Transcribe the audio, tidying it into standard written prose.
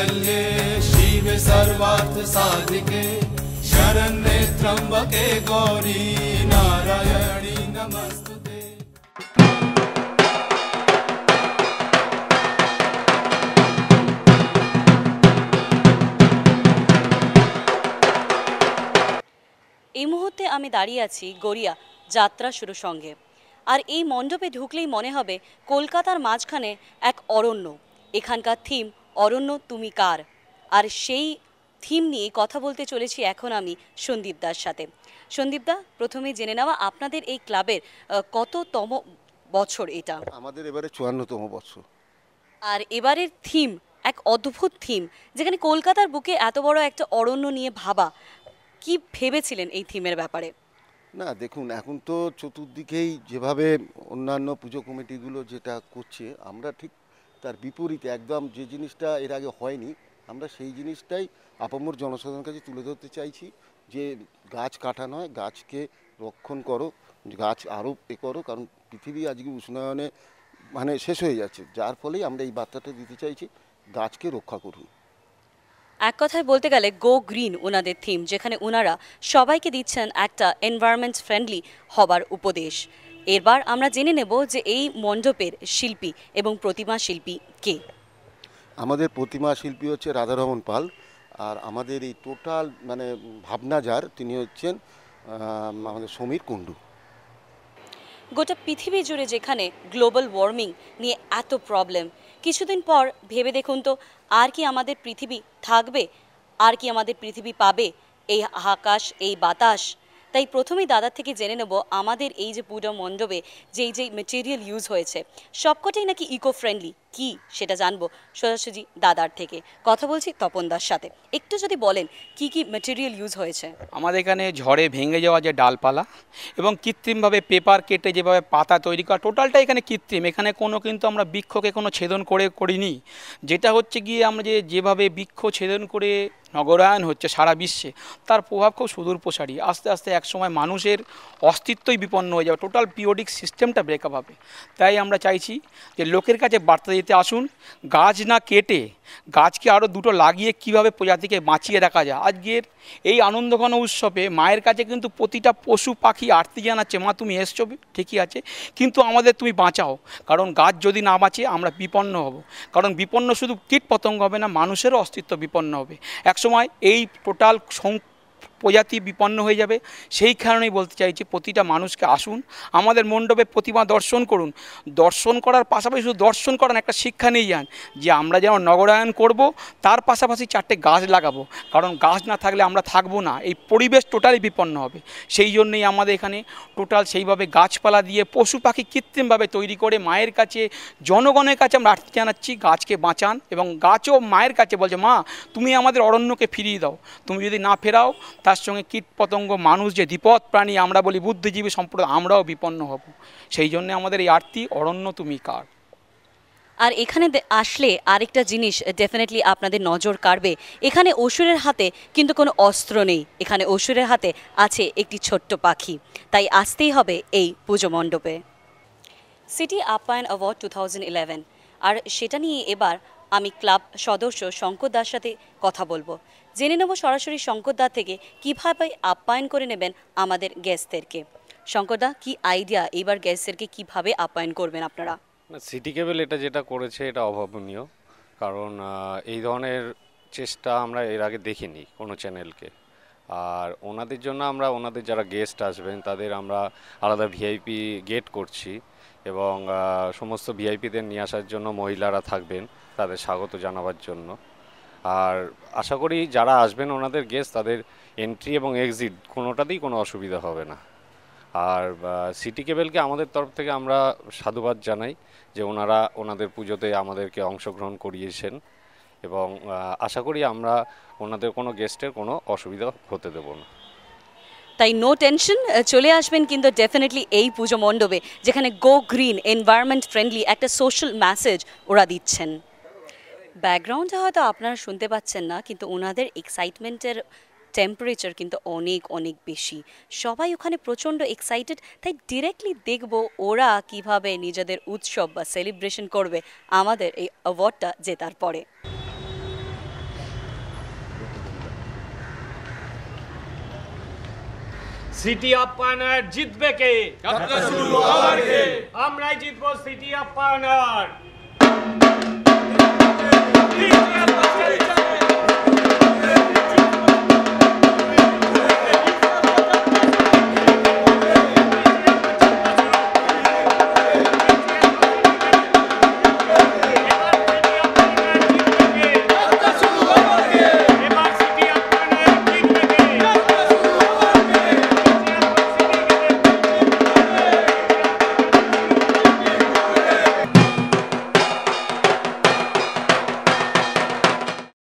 मंगल्ये शिवे सर्वार्थ साधिके शरण्ये त्र्यंबके गौरी नारायणी नमस्तुते। এই মুহূর্তে আমি দাঁড়িয়ে আছি গড়িয়া যাত্রা শুরু সঙ্গে। আর এই মণ্ডপে ঢুকলেই মনে হবে কলকাতার মাঝখানে এক অরণ্য। এখানকার থিম অরণ্য তুমি কার, আর সেই থিম নিয়ে কথা বলতে চলেছি এখন আমি সন্দীপ দার সাথে। সন্দীপ দা, প্রথমে জেনে নেওয়া আপনাদের এই ক্লাবের কততম বছর এটা? আমাদের এবারে 54তম বছর। আর এবারের থিম এক অদ্ভুত থিম, যেখানে কলকাতার বুকে এত বড় একটা অরণ্য নিয়ে ভাবা। কি ভেবেছিলেন এই থিমের ব্যাপারে? না দেখুন, এখন তো চতুর্দিকেই যেভাবে অন্যান্য পুজো কমিটিগুলো যেটা করছে, আমরা ঠিক তার বিপরীতে একদম যে জিনিসটা এর আগে হয়নি, আমরা সেই জিনিসটাই আপামর জনসাধারণের কাছে তুলে ধরতে চাইছি যে গাছ কাটা নয়, গাছকে রক্ষণ করো, গাছ আরও করো, কারণ পৃথিবী আজকে উষ্ণায়নে মানে শেষ হয়ে যাচ্ছে, যার ফলেই আমরা এই বার্তাটা দিতে চাইছি গাছকে রক্ষা করুন। এক কথায় বলতে গেলে গো গ্রিন ওনাদের থিম, যেখানে ওনারা সবাইকে দিচ্ছেন একটা এনভায়রনমেন্ট ফ্রেন্ডলি হবার উপদেশ। এবার আমরা জেনে নেব যে এই মণ্ডপের শিল্পী এবং প্রতিমা শিল্পী কে। আমাদের প্রতিমা শিল্পী হচ্ছে রাধারমন পাল, আর আমাদের এই টোটাল মানে ভাবনা যার, তিনি হচ্ছেন আমাদের সমীর কুণ্ডু। গোটা পৃথিবী জুড়ে যেখানে গ্লোবাল ওয়ার্মিং নিয়ে এত প্রবলেম, কিছুদিন পর ভেবে দেখুন তো, আর কি আমাদের পৃথিবী থাকবে? আর কি আমাদের পৃথিবী পাবে এই আকাশ, এই বাতাস? তাই প্রথমেই দাদার থেকে জেনে নেব আমাদের এই যে পুজো মণ্ডপে যেই মেটেরিয়াল ইউজ হয়েছে সবকটাই নাকি ইকো ফ্রেন্ডলি, কি সেটা জানবো সোজাসুজি দাদার থেকে। কথা বলছি তপন দার সাথে। একটু যদি বলেন কি কি মেটেরিয়াল ইউজ হয়েছে? আমাদের এখানে ঝড়ে ভেঙে যাওয়া যে ডালপালা এবং কৃত্রিমভাবে পেপার কেটে যেভাবে পাতা তৈরি করা, টোটালটা এখানে কৃত্রিম। এখানে কিন্তু আমরা বৃক্ষকে কোনো ছেদন করিনি। যেটা হচ্ছে গিয়ে আমরা যেভাবে বৃক্ষ ছেদন করে নগরায়ন হচ্ছে সারা বিশ্বে, তার প্রভাব খুব সুদূর প্রসারী। আস্তে আস্তে একসময় মানুষের অস্তিত্বই বিপন্ন হয়ে যাবে, টোটাল পিরিয়ডিক সিস্টেমটা ব্রেকআপ হবে। তাই আমরা চাইছি যে লোকের কাছে বার্তা দিতে আসুন, গাছ না কেটে গাছকে আরও দুটো লাগিয়ে কিভাবে প্রজাতিকে বাঁচিয়ে রাখা যায়। আজকের এই আনন্দঘন উৎসবে মায়ের কাছে কিন্তু প্রতিটা পশু পাখি আরতি জানাচ্ছে, মা তুমি এসছো ঠিকই আছে, কিন্তু আমাদের তুমি বাঁচাও, কারণ গাছ যদি না বাঁচে আমরা বিপন্ন হব। কারণ বিপন্ন শুধু কীট পতঙ্গ হবে না, মানুষেরও অস্তিত্ব বিপন্ন হবে। একসময় এই টোটাল প্রজাতি বিপন্ন হয়ে যাবে। সেই কারণেই বলতে চাইছি প্রতিটা মানুষকে আসুন, আমাদের মণ্ডপে প্রতিমা দর্শন করুন। দর্শন করার পাশাপাশি শুধু দর্শন করার একটা শিক্ষা নিয়ে যান যে আমরা যেন নগরায়ন করব, তার পাশাপাশি 4টে গাছ লাগাবো, কারণ গাছ না থাকলে আমরা থাকবো না, এই পরিবেশ টোটালি বিপন্ন হবে। সেই জন্যই আমাদের এখানে টোটাল সেইভাবে গাছপালা দিয়ে পশু পাখি কৃত্রিমভাবে তৈরি করে মায়ের কাছে, জনগণের কাছে আমরা আর্তি জানাচ্ছি গাছকে বাঁচান। এবং গাছও মায়ের কাছে বলছে, মা তুমি আমাদের অরণ্যকে ফিরিয়ে দাও, তুমি যদি না ফেরাও তার সঙ্গে কীট পতঙ্গ, মানুষ যে দ্বিপদ প্রাণী, আমরা বলি বুদ্ধিজীবী সম্প্রদায়, আমরাও বিপন্ন হব। সেই জন্য আমাদের এই আরতি অরণ্য তুমি কার। আর এখানে আসলে আরেকটা জিনিস ডেফিনেটলি আপনাদের নজর কাড়বে, এখানে অসুরের হাতে কিন্তু কোনো অস্ত্র নেই, এখানে অসুরের হাতে আছে একটি ছোট্ট পাখি। তাই আসতেই হবে এই পুজো মণ্ডপে। সিটি আপ্যায়ন অ্যাওয়ার্ড 2011, আর সেটা নিয়ে এবার আমি ক্লাব সদস্য শঙ্কর দার সাথে কথা বলবো। জেনে নেব সরাসরি শঙ্কর দা থেকে কীভাবে আপ্যায়ন করে নেবেন আমাদের গেস্টদেরকে। শঙ্কর দা, কি আইডিয়া এইবার গেস্টদেরকে কীভাবে আপ্যায়ন করবেন আপনারা? সিটি কেবল এটা যেটা করেছে এটা অভাবনীয়, কারণ এই ধরনের চেষ্টা আমরা এর আগে দেখিনি কোনো চ্যানেলকে। আর ওনাদের জন্য আমরা ওনাদের যারা গেস্ট আসবেন তাদের আমরা আলাদা ভিআইপি গেট করছি, এবং সমস্ত ভিআইপিদের নিয়ে আসার জন্য মহিলারা থাকবেন তাদের স্বাগত জানাবার জন্য। আর আশা করি যারা আসবেন ওনাদের গেস্ট, তাদের এন্ট্রি এবং এক্সিট কোনোটাতেই কোনো অসুবিধা হবে না। আর সিটি কেবলকে আমাদের তরফ থেকে আমরা সাধুবাদ জানাই যে ওনারা ওনাদের পুজোতে আমাদেরকে অংশগ্রহণ করিয়েছেন, এবং আশা করি আমরা ওনাদের কোনো গেস্টের কোনো অসুবিধা হতে দেব না। তাই নো টেনশন, চলে আসবেন কিন্তু ডেফিনেটলি এই পুজো মণ্ডপে, যেখানে গো গ্রিন, এনভায়রনমেন্ট ফ্রেন্ডলি একটা সোশ্যাল মেসেজ ওরা দিচ্ছেন। ব্যাকগ্রাউন্ডে হয়তো আপনারা শুনতে পাচ্ছেন না, কিন্তু ওনাদের এক্সাইটমেন্টের টেম্পারেচার কিন্তু অনেক অনেক বেশি। সবাই ওখানে প্রচণ্ড এক্সাইটেড। তাই ডিরেক্টলি দেখব ওরা কিভাবে নিজেদের উৎসব বা সেলিব্রেশন করবে আমাদের এই অ্যাওয়ার্ডটা জেতার পরে। সিটি অফ পায়নার জিতবে কে? আমরাই জিতবো সিটি অফ পায়নার।